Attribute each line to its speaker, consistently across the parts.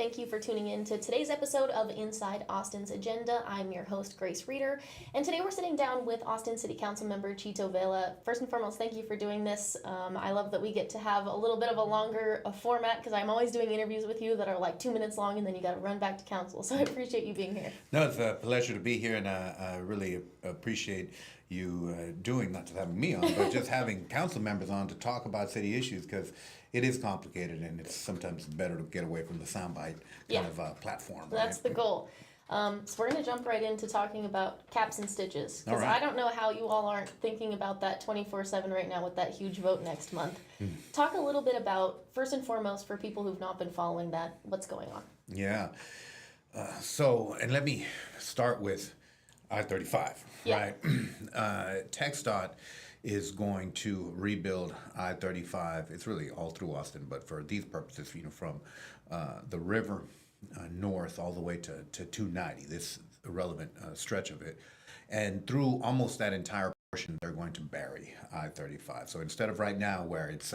Speaker 1: Thank you for tuning in to today's episode of Inside Austin's Agenda. I'm your host, Grace Reeder, and today we're sitting down with Austin City Council member Chito Vela. First and foremost, thank you for doing this. I love that we get to have a little bit of a longer format because I'm always doing interviews with you that are like 2 minutes long and then you got to run back to council. So I appreciate you being here.
Speaker 2: No, it's a pleasure to be here, and I really appreciate you doing, not just having me on, but just having council members on to talk about city issues, because it is complicated and it's sometimes better to get away from the soundbite kind of platform.
Speaker 1: That's
Speaker 2: right?
Speaker 1: the goal. So we're going to jump right into talking about caps and stitches, because
Speaker 2: All right.
Speaker 1: I don't know how you all aren't thinking about that 24/7 right now with that huge vote next month. Talk a little bit about, first and foremost, for people who've not been following that, what's going on.
Speaker 2: Yeah. And let me start with I-35,
Speaker 1: Yeah.
Speaker 2: right? TxDOT is going to rebuild I-35. It's really all through Austin, but for these purposes, from the river north all the way to 290, this irrelevant stretch of it, and through almost that entire portion, they're going to bury I-35. So instead of right now where it's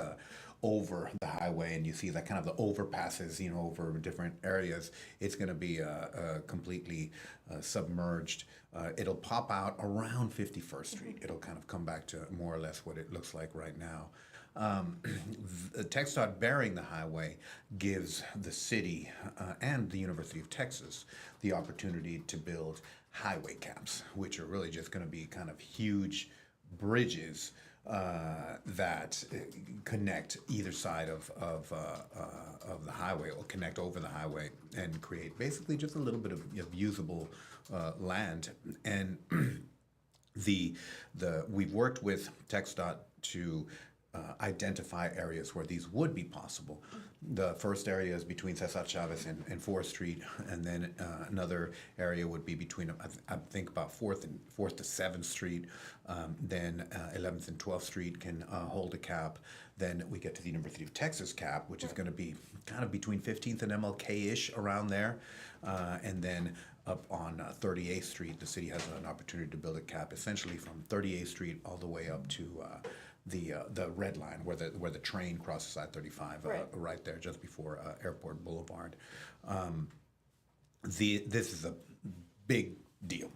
Speaker 2: over the highway and you see that kind of the overpasses, over different areas, it's going to be completely submerged. It'll pop out around 51st Street. It'll kind of come back to more or less what it looks like right now. The TxDOT burying the highway gives the city and the University of Texas the opportunity to build highway caps, which are really just going to be kind of huge bridges that connect either side of the highway, or connect over the highway, and create basically just a little bit of usable land. And we've worked with TxDOT to identify areas where these would be possible. The first area is between Cesar Chavez and 4th Street, and then another area would be between, I think, about 4th to 7th Street. Then 11th and 12th Street can hold a cap. Then we get to the University of Texas cap, which is going to be kind of between 15th and MLK-ish, around there. And then up on 38th Street, the city has an opportunity to build a cap essentially from 38th Street all the way up to the red line where the train crosses I-35, right there just before Airport Boulevard. This is a big deal.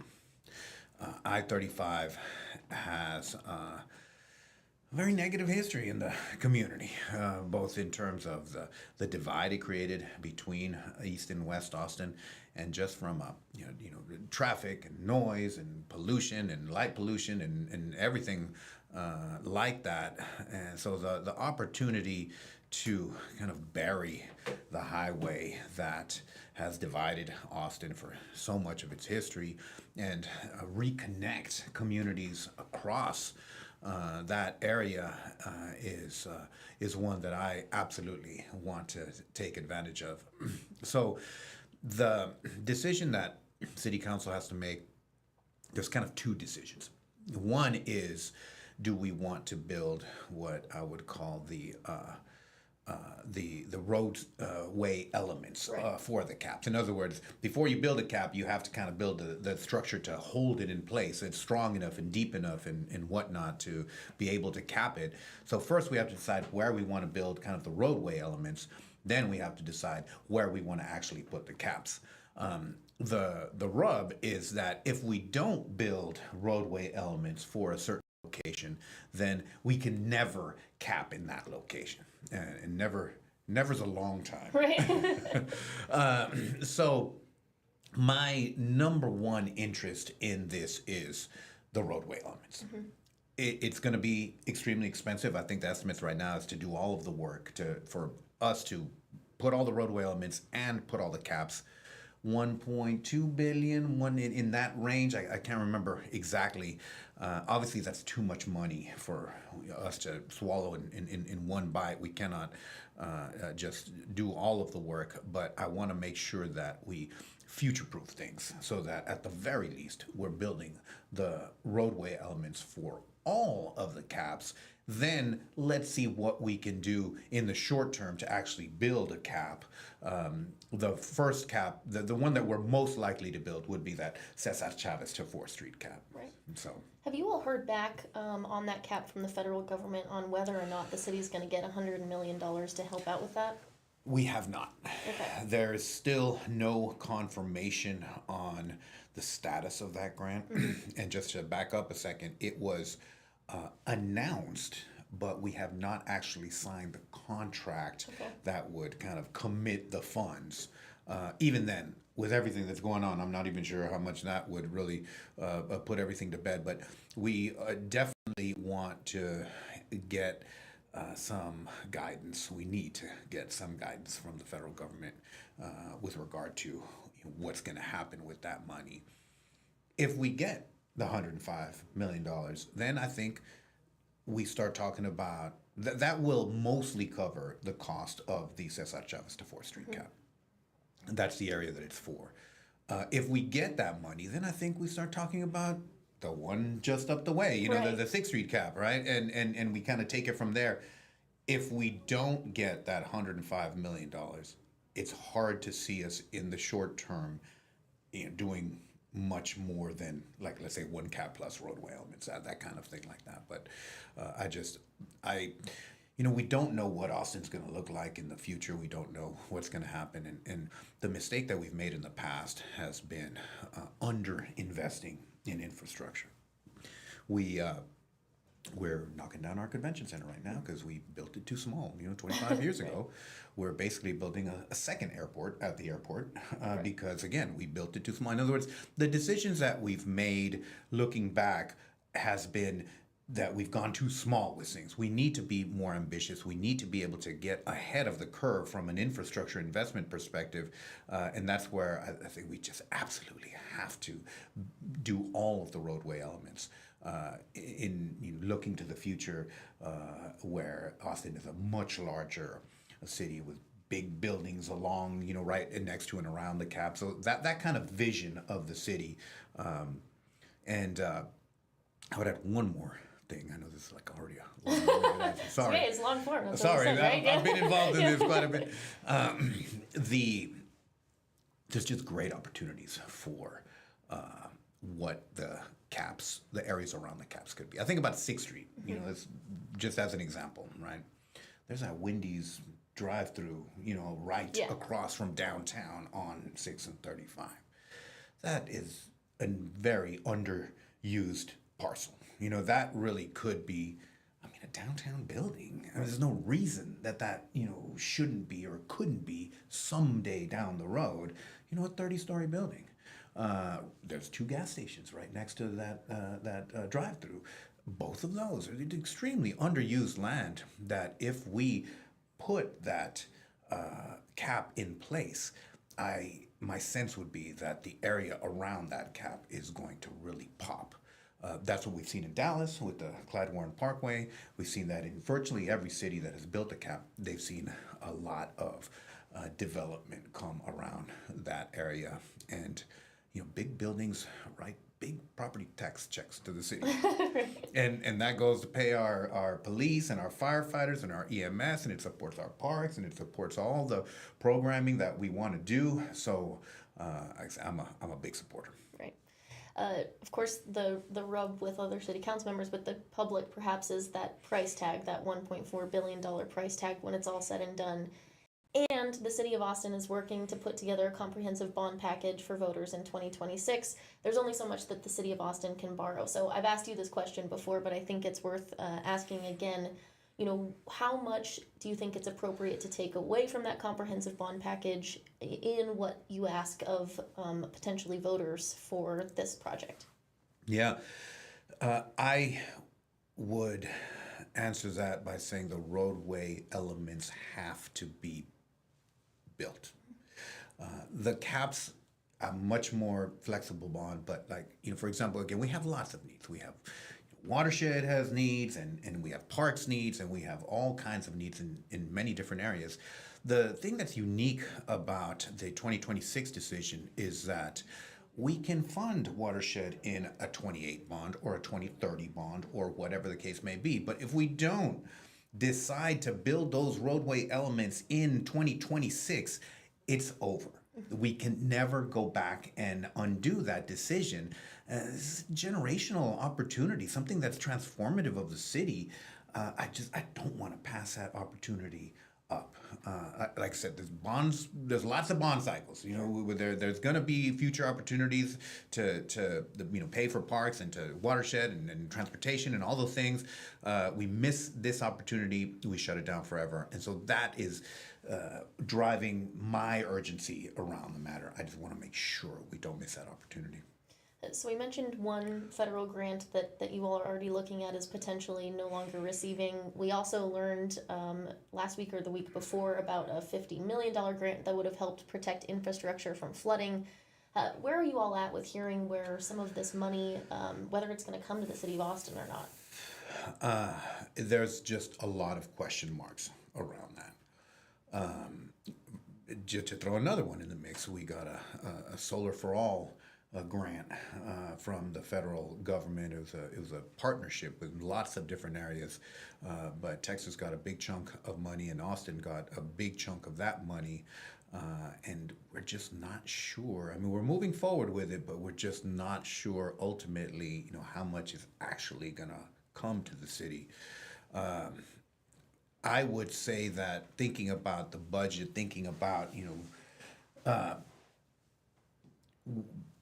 Speaker 2: I-35 has a very negative history in the community, both in terms of the divide it created between East and West Austin, and just from traffic and noise and pollution and light pollution and everything like that. And so the opportunity to kind of bury the highway that has divided Austin for so much of its history, and reconnect communities across that area is one that I absolutely want to take advantage of. So the decision that City Council has to make, there's kind of two decisions. One is, do we want to build what I would call the roadway elements for the caps? In other words, before you build a cap, you have to kind of build the structure to hold it in place. It's strong enough and deep enough and whatnot to be able to cap it. So first we have to decide where we want to build kind of the roadway elements. Then we have to decide where we want to actually put the caps. The rub is that if we don't build roadway elements for a certain location, then we can never cap in that location, and never's a long time.
Speaker 1: Right.
Speaker 2: So my number one interest in this is the roadway elements. It's going to be extremely expensive. I think the estimates right now is to do all of the work for us to put all the roadway elements and put all the caps. 1.2 billion, one in that range. I can't remember exactly. Obviously, that's too much money for us to swallow in one bite. We cannot just do all of the work, but I want to make sure that we future-proof things so that at the very least we're building the roadway elements for all of the caps. Then let's see what we can do in the short term to actually build a cap. The first cap, the one that we're most likely to build, would be that Cesar Chavez to 4th Street cap.
Speaker 1: Right.
Speaker 2: So,
Speaker 1: Have you all heard back on that cap from the federal government on whether or not the city's going to get $100 million to help out with that?
Speaker 2: We have not.
Speaker 1: Okay.
Speaker 2: There's still no confirmation on the status of that grant. And just to back up a second, it was announced, but we have not actually signed the contract
Speaker 1: Okay.
Speaker 2: that would kind of commit the funds. Even then, with everything that's going on, I'm not even sure how much that would really put everything to bed. But we definitely want to get some guidance. We need to get some guidance from the federal government with regard to what's going to happen with that money. If we get the $105 million, then I think we start talking about that will mostly cover the cost of the Cesar Chavez to 4th Street cap. That's the area that it's for. If we get that money, then I think we start talking about the one just up the way,
Speaker 1: Right.
Speaker 2: the 6th Street cap, right? And we kind of take it from there. If we don't get that $105 million, it's hard to see us in the short term doing much more than, like, let's say, one cap plus roadway elements, that kind of thing like that. But we don't know what Austin's going to look like in the future. We don't know what's going to happen. And the mistake that we've made in the past has been under investing in infrastructure. We're knocking down our convention center right now because we built it too small. 25 years ago, we're basically building a second airport at the airport because, again, we built it too small. In other words, the decisions that we've made looking back has been that we've gone too small with things. We need to be more ambitious. We need to be able to get ahead of the curve from an infrastructure investment perspective. And that's where I think we just absolutely have to do all of the roadway elements. In looking to the future, where Austin is a much larger city with big buildings along, right next to and around the cap. So that kind of vision of the city. And I would add one more thing. I know this is like already a long answer. Sorry.
Speaker 1: It's long form. That's
Speaker 2: Sorry,
Speaker 1: what you said, right?
Speaker 2: I've been involved in this quite a bit. There's just great opportunities for what the areas around the caps could be. I think about 6th Street, that's just as an example, right? There's that Wendy's drive-through, right across from downtown on 6th and 35. That is a very underused parcel. That really could be, a downtown building. There's no reason that shouldn't be or couldn't be someday down the road, a 30-story building. There's 2 gas stations right next to that drive-through. Both of those are extremely underused land that if we put that cap in place, my sense would be that the area around that cap is going to really pop. That's what we've seen in Dallas with the Clyde Warren Parkway. We've seen that in virtually every city that has built a cap. They've seen a lot of development come around that area. And big buildings, right? Big property tax checks to the city. and that goes to pay our police and our firefighters and our EMS, and it supports our parks, and it supports all the programming that we want to do. So I'm a big supporter.
Speaker 1: Right. Of course, the rub with other city council members, with the public perhaps, is that price tag, that $1.4 billion price tag when it's all said and done. And the city of Austin is working to put together a comprehensive bond package for voters in 2026. There's only so much that the city of Austin can borrow. So I've asked you this question before, but I think it's worth asking again. How much do you think it's appropriate to take away from that comprehensive bond package in what you ask of potentially voters for this project?
Speaker 2: Yeah. I would answer that by saying the roadway elements have to be built. The caps are much more flexible bond, but for example, again, we have lots of needs. We have watershed has needs, and we have parks needs, and we have all kinds of needs in many different areas. The thing that's unique about the 2026 decision is that we can fund watershed in a 28 bond or a 2030 bond or whatever the case may be. But if we don't decide to build those roadway elements in 2026, it's over. We can never go back and undo that decision. This is a generational opportunity, something that's transformative of the city. I don't want to pass that opportunity up. Like I said, there's lots of bond cycles. There's going to be future opportunities to pay for parks and to watershed and transportation and all those things. We miss this opportunity, we shut it down forever, and so that is driving my urgency around the matter. I just want to make sure we don't miss that opportunity.
Speaker 1: So we mentioned one federal grant that you all are already looking at as potentially no longer receiving. We also learned last week or the week before about a $50 million grant that would have helped protect infrastructure from flooding. Where are you all at with hearing where some of this money, whether it's going to come to the city of Austin or not?
Speaker 2: There's just a lot of question marks around that. Just to throw another one in the mix, we got a Solar for All grant from the federal government. It was a partnership with lots of different areas, but Texas got a big chunk of money, and Austin got a big chunk of that money, and we're just not sure. I mean, we're moving forward with it, but we're just not sure ultimately, how much is actually gonna come to the city. I would say that thinking about the budget, thinking about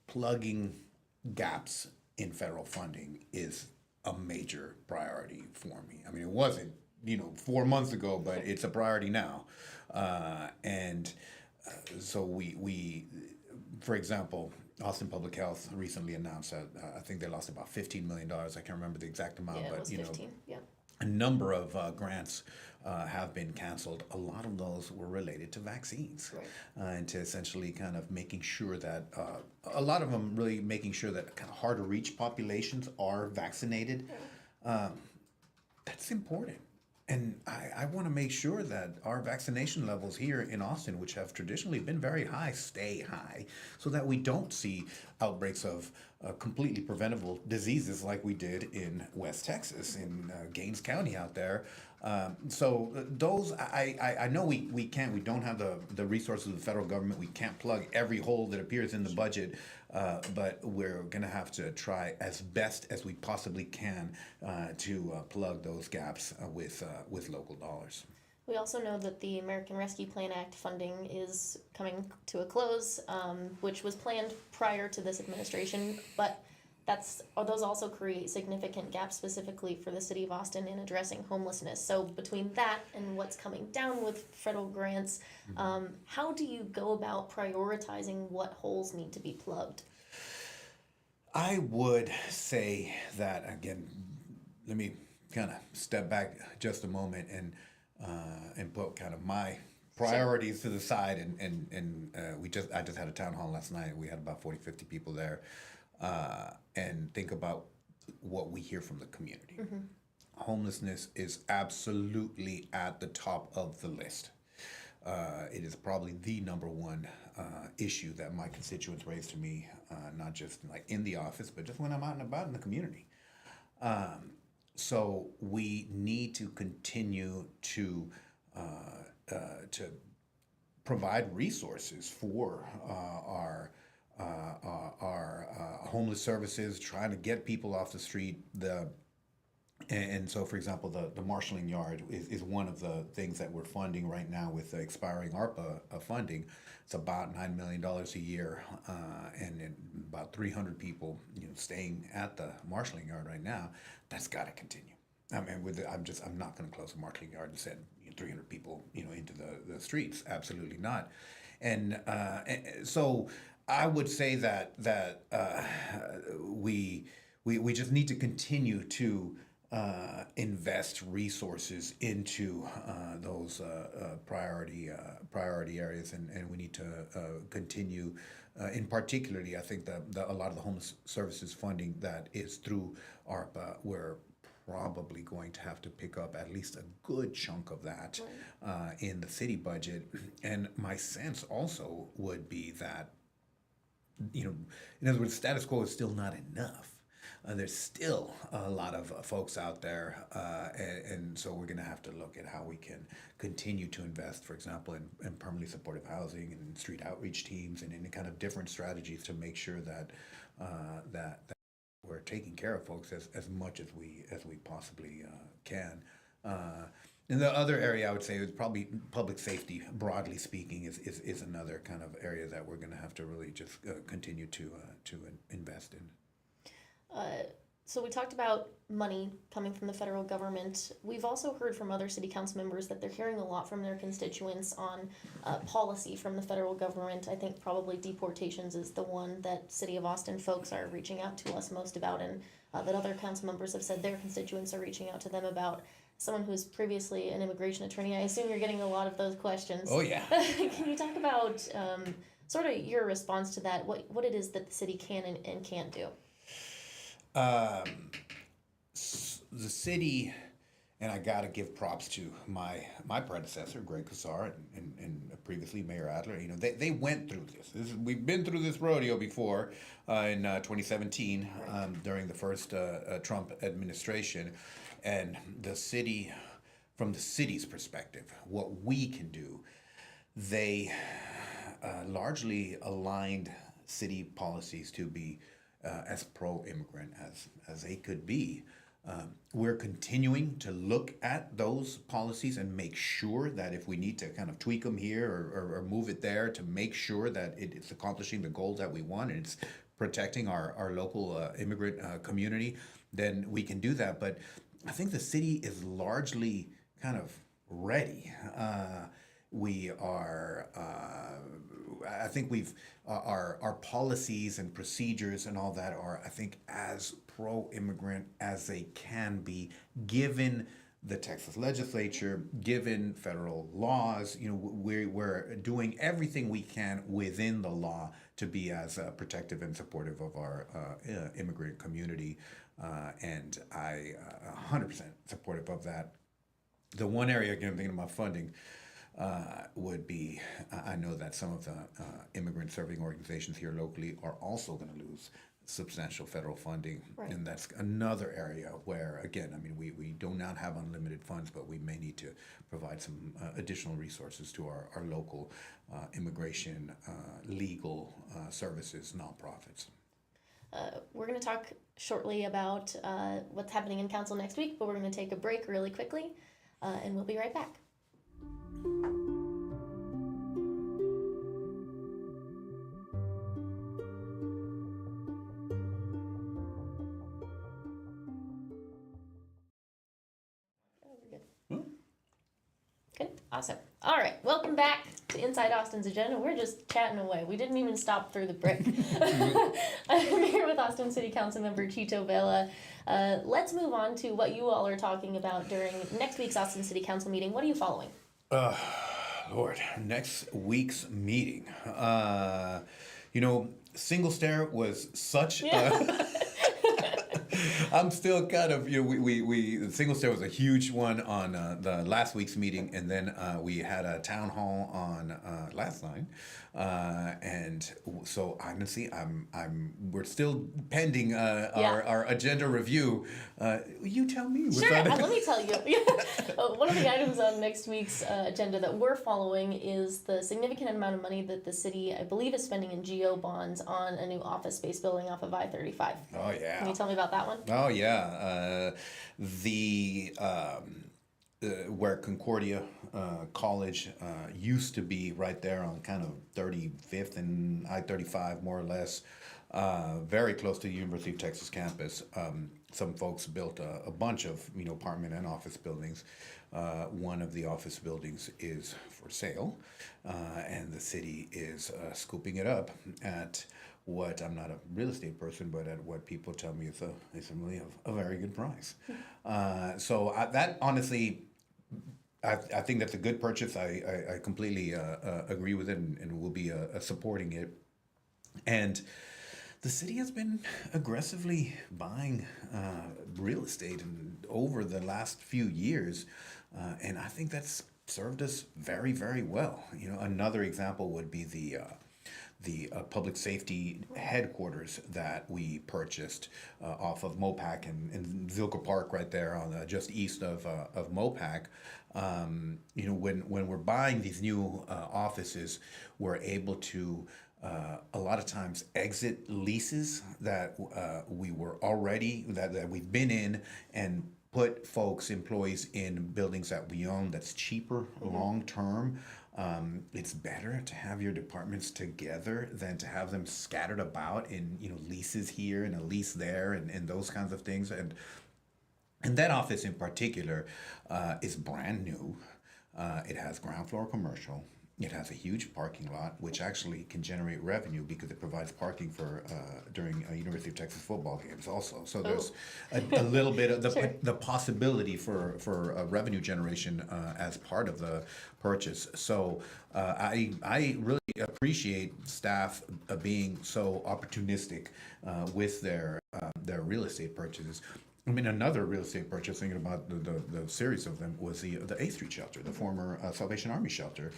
Speaker 2: plugging gaps in federal funding is a major priority for me. I mean, it wasn't, 4 months ago, but it's a priority now. So we, for example, Austin Public Health recently announced that I think they lost about $15 million. I can't remember the exact amount,
Speaker 1: Yeah, it
Speaker 2: but
Speaker 1: was 15. Yeah.
Speaker 2: a number of grants have been canceled. A lot of those were related to vaccines,
Speaker 1: Right.
Speaker 2: And to essentially kind of making sure that a lot of them really making sure that kind of hard to reach populations are vaccinated. That's important. And I want to make sure that our vaccination levels here in Austin, which have traditionally been very high, stay high, so that we don't see outbreaks of completely preventable diseases like we did in West Texas, in Gaines County out there. So those, I know we can't, we don't have the resources of the federal government. We can't plug every hole that appears in the budget, but we're going to have to try as best as we possibly can to plug those gaps with local dollars.
Speaker 1: We also know that the American Rescue Plan Act funding is coming to a close, which was planned prior to this administration, but those also create significant gaps specifically for the city of Austin in addressing homelessness. So between that and what's coming down with federal grants, how do you go about prioritizing what holes need to be plugged?
Speaker 2: I would say that, again, let me kind of step back just a moment and put kind of my priorities to the side, and I just had a town hall last night. We had about 40-50 people there, and think about what we hear from the community. Homelessness is absolutely at the top of the list. It is probably the number one issue that my constituents raise to me, not just like in the office, but just when I'm out and about in the community. So we need to continue to provide resources for our homeless services, trying to get people off the street. And so, for example, the marshalling yard is one of the things that we're funding right now with the expiring ARPA funding. It's about $9 million a year, and about 300 people, staying at the marshalling yard right now. That's got to continue. I mean, I'm not going to close the marshalling yard and send 300 people, into the streets. Absolutely not. And so I would say that we just need to continue to invest resources into those priority areas, and we need to continue. In particularly, I think that a lot of the homeless services funding that is through ARPA, we're probably going to have to pick up at least a good chunk of that in the city budget. And my sense also would be that, in other words, status quo is still not enough. There's still a lot of folks out there, and so we're going to have to look at how we can continue to invest, for example, in permanently supportive housing and street outreach teams and any kind of different strategies to make sure that we're taking care of folks as much as we possibly can. And the other area I would say is probably public safety, broadly speaking, is another kind of area that we're going to have to really just continue to invest in.
Speaker 1: Uh, so we talked about money coming from the federal government. We've also heard from other city council members that they're hearing a lot from their constituents on policy from the federal government. I think probably deportations is the one that City of Austin folks are reaching out to us most about, and that other council members have said their constituents are reaching out to them about. Someone who's previously an immigration attorney, I assume you're getting a lot of those questions.
Speaker 2: Oh, yeah.
Speaker 1: Can you talk about sort of your response to that? What it is that the city can and can't do?
Speaker 2: The city, and I got to give props to my predecessor, Greg Kassar, and previously Mayor Adler. You know, they went through this. We've been through this rodeo before in 2017 during the first Trump administration. And the city, from the city's perspective, what we can do, they largely aligned city policies to be as pro-immigrant as they could be. We're continuing to look at those policies and make sure that if we need to kind of tweak them here or move it there to make sure that it's accomplishing the goals that we want and it's protecting our local immigrant community, then we can do that. But I think the city is largely kind of ready. We are, I think our policies and procedures and all that are, I think, as pro-immigrant as they can be, given the Texas legislature, given federal laws. You know, we're doing everything we can within the law to be as protective and supportive of our immigrant community. And I 100% supportive of that. The one area, again, thinking about funding, would be, I know that some of the immigrant serving organizations here locally are also going to lose substantial federal funding.
Speaker 1: Right.
Speaker 2: And that's another area where, again, I mean, we do not have unlimited funds, but we may need to provide some additional resources to our local immigration, legal services, nonprofits.
Speaker 1: We're going to talk shortly about what's happening in council next week, but we're going to take a break really quickly, and we'll be right back. Good. Awesome. All right. Welcome back to Inside Austin's Agenda. We're just chatting away. We didn't even stop through the break. I'm here with Austin City Council member Chito Vela. Let's move on to what you all are talking about during next week's Austin City Council meeting. What are you following?
Speaker 2: Lord, next week's meeting. You know, single stair was such I'm still kind of, you know, we single stair was a huge one on the last week's meeting, and then we had a town hall on last night, and so honestly, we're still pending our agenda review. You tell me.
Speaker 1: Sure, let me tell you. One of the items on next week's agenda that we're following is the significant amount of money that the city, I believe, is spending in GO bonds on a new office space building off of I-35.
Speaker 2: Oh, yeah.
Speaker 1: Can you tell me about that one?
Speaker 2: Oh, yeah. Where Concordia College used to be right there on kind of 35th and I-35, more or less, very close to the University of Texas campus. Some folks built a bunch of, you know, apartment and office buildings. One of the office buildings is for sale, and the city is scooping it up at what, I'm not a real estate person, but at what people tell me is really a very good price. So that honestly, I think that's a good purchase. I completely agree with it and will be supporting it. And the city has been aggressively buying real estate over the last few years, and I think that's served us very, very well. You know, another example would be the public safety headquarters that we purchased off of Mopac in Zilker Park, right there on just east of Mopac. You know, when we're buying these new offices, we're able to a lot of times exit leases that we were already that we've been in and put folks, employees in buildings that we own that's cheaper long term. It's better to have your departments together than to have them scattered about in leases here and a lease there and those kinds of things. And that office in particular is brand new. It has ground floor commercial. It has a huge parking lot, which actually can generate revenue because it provides parking for during University of Texas football games also. So there's a little bit of
Speaker 1: Sure.
Speaker 2: the possibility for revenue generation as part of the purchase. So I really appreciate staff being so opportunistic with their real estate purchases. I mean, another real estate purchase, thinking about the series of them, was the A Street shelter, the former Salvation Army shelter,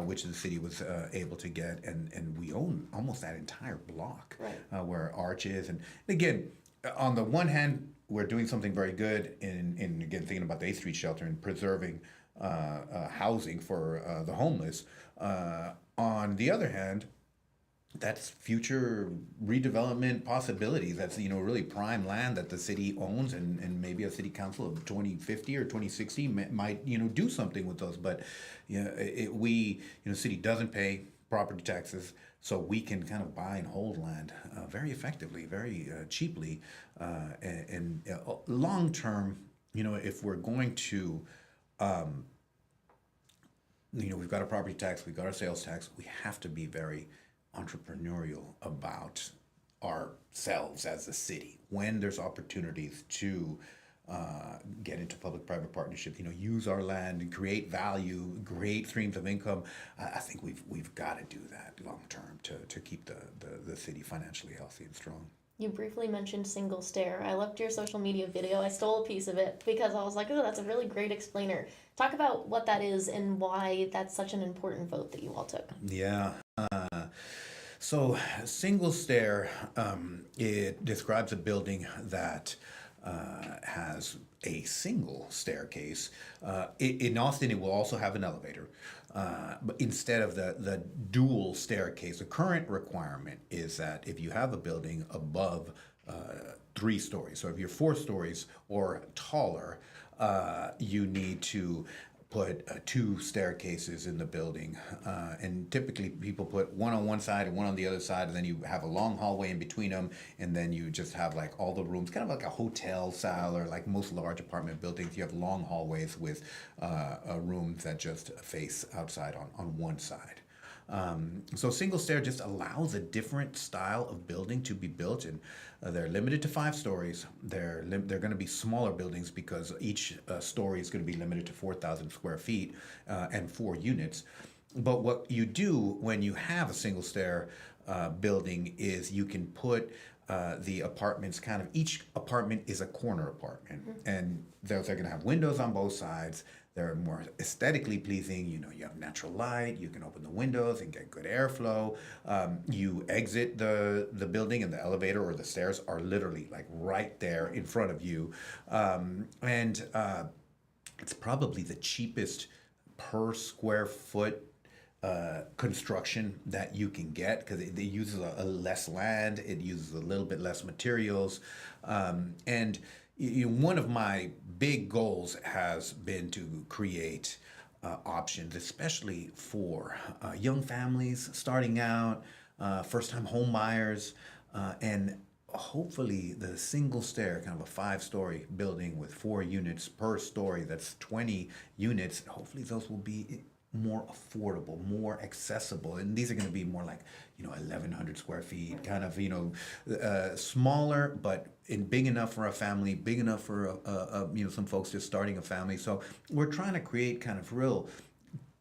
Speaker 2: which the city was able to get, and we own almost that entire block,
Speaker 1: Right.
Speaker 2: where Arch is. And again, on the one hand, we're doing something very good in again thinking about the A Street shelter and preserving housing for the homeless. On the other hand, that's future redevelopment possibilities. That's really prime land that the city owns, and maybe a city council of 2050 or 2060 might do something with those. But yeah, city doesn't pay property taxes, so we can kind of buy and hold land very effectively, very cheaply, and long term. If we're going to we've got a property tax, we've got our sales tax. We have to be very entrepreneurial about ourselves as a city. When there's opportunities to get into public-private partnership, use our land and create value, create streams of income. I think we've got to do that long term to keep the city financially healthy and strong.
Speaker 1: You briefly mentioned single stair. I loved your social media video. I stole a piece of it because I was like, oh, that's a really great explainer. Talk about what that is and why that's such an important vote that you all took.
Speaker 2: Yeah. So single stair, it describes a building that has a single staircase. In Austin, it will also have an elevator. But instead of the dual staircase, the current requirement is that if you have a building above 3 stories, so if you're 4 stories or taller, you need to put 2 staircases in the building, and typically people put one on one side and one on the other side, and then you have a long hallway in between them, and then you just have like all the rooms, kind of like a hotel style, or like most large apartment buildings, you have long hallways with rooms that just face outside on one side. So single stair just allows a different style of building to be built, and they're limited to 5 stories. They're going to be smaller buildings because each story is going to be limited to 4,000 square feet and 4 units. But what you do when you have a single stair building is you can put the apartments each apartment is a corner apartment, and they're going to have windows on both sides. They're more aesthetically pleasing. You have natural light. You can open the windows and get good airflow. You exit the building, and the elevator or the stairs are literally like right there in front of you. And it's probably the cheapest per square foot construction that you can get, because it uses a less land, it uses a little bit less materials, and one of my big goals has been to create options, especially for young families starting out, first-time home buyers, and hopefully the single stair, kind of a 5-story building with 4 units per story, that's 20 units. Hopefully those will be more affordable, more accessible, and these are going to be more like 1,100 square feet, kind of smaller, but big enough for a family, big enough for some folks just starting a family. So we're trying to create kind of real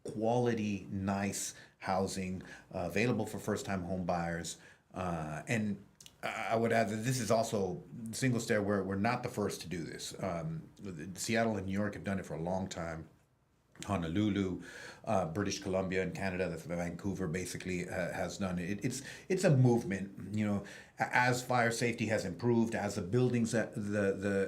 Speaker 2: quality, nice housing available for first-time home buyers, and I would add that this is also single stair. We're not the first to do this. Seattle and New York have done it for a long time. Honolulu, British Columbia in Canada, that's Vancouver basically has done it. It's a movement. as fire safety has improved, as the buildings that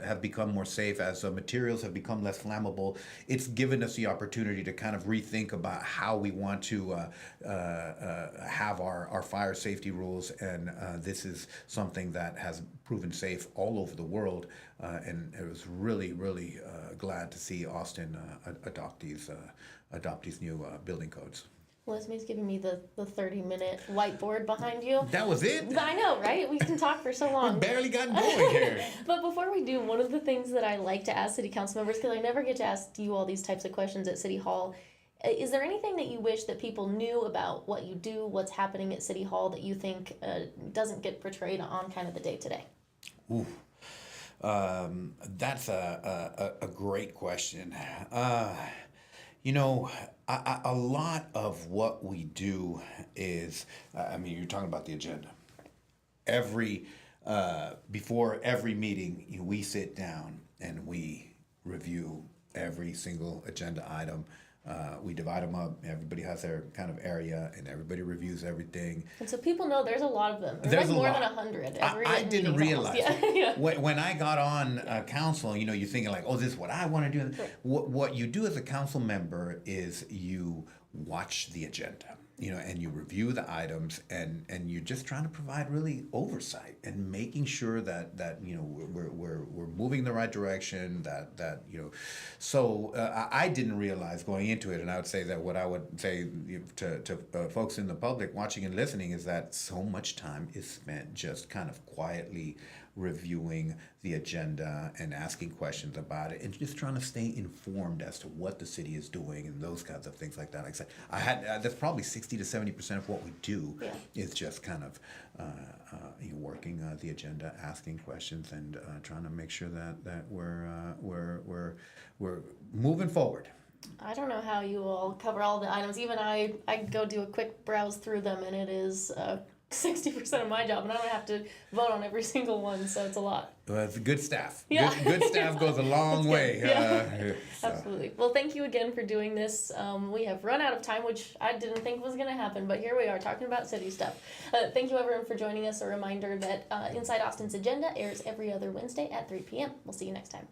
Speaker 2: have become more safe, as the materials have become less flammable, it's given us the opportunity to kind of rethink about how we want to have our fire safety rules. And this is something that has proven safe all over the world. And it was really, really glad to see Austin adopt these new building codes.
Speaker 1: Well, Esme's giving me the 30-minute whiteboard behind you.
Speaker 2: That was it?
Speaker 1: I know, right? We can talk for so long.
Speaker 2: We barely got going here.
Speaker 1: But before we do, one of the things that I like to ask city council members, because I never get to ask you all these types of questions at City Hall, is there anything that you wish that people knew about what you do, what's happening at City Hall that you think doesn't get portrayed on kind of the day-to-day?
Speaker 2: Ooh. That's a great question. A lot of what we do is, you're talking about the agenda. Before every meeting, we sit down and we review every single agenda item. We divide them up. Everybody has their kind of area, and everybody reviews everything.
Speaker 1: And so people know there's a lot of them.
Speaker 2: There's
Speaker 1: like more
Speaker 2: lot.
Speaker 1: than 100.
Speaker 2: I didn't realize.
Speaker 1: Yeah.
Speaker 2: When I got on council, you're thinking like, oh, this is what I want to do.
Speaker 1: Right.
Speaker 2: What you do as a council member is you watch the agenda, and you review the items, and you're just trying to provide really oversight and making sure that we're moving in the right direction. So I didn't realize going into it, and I would say that what I would say to folks in the public watching and listening is that so much time is spent just kind of quietly reviewing the agenda and asking questions about it and just trying to stay informed as to what the city is doing and those kinds of things like that. Like I said, that's probably 60 to 70% of what we do is just kind of working the agenda, asking questions, and trying to make sure that we're moving forward.
Speaker 1: I don't know how you all cover all the items. Even I go do a quick browse through them, and it is 60% of my job, and I don't have to vote on every single one, so it's a lot.
Speaker 2: Well, it's good staff.
Speaker 1: Yeah.
Speaker 2: Good staff goes a long way.
Speaker 1: Absolutely. Well, thank you again for doing this. We have run out of time, which I didn't think was going to happen, but here we are talking about city stuff. Thank you, everyone, for joining us. A reminder that Inside Austin's Agenda airs every other Wednesday at 3 p.m. We'll see you next time.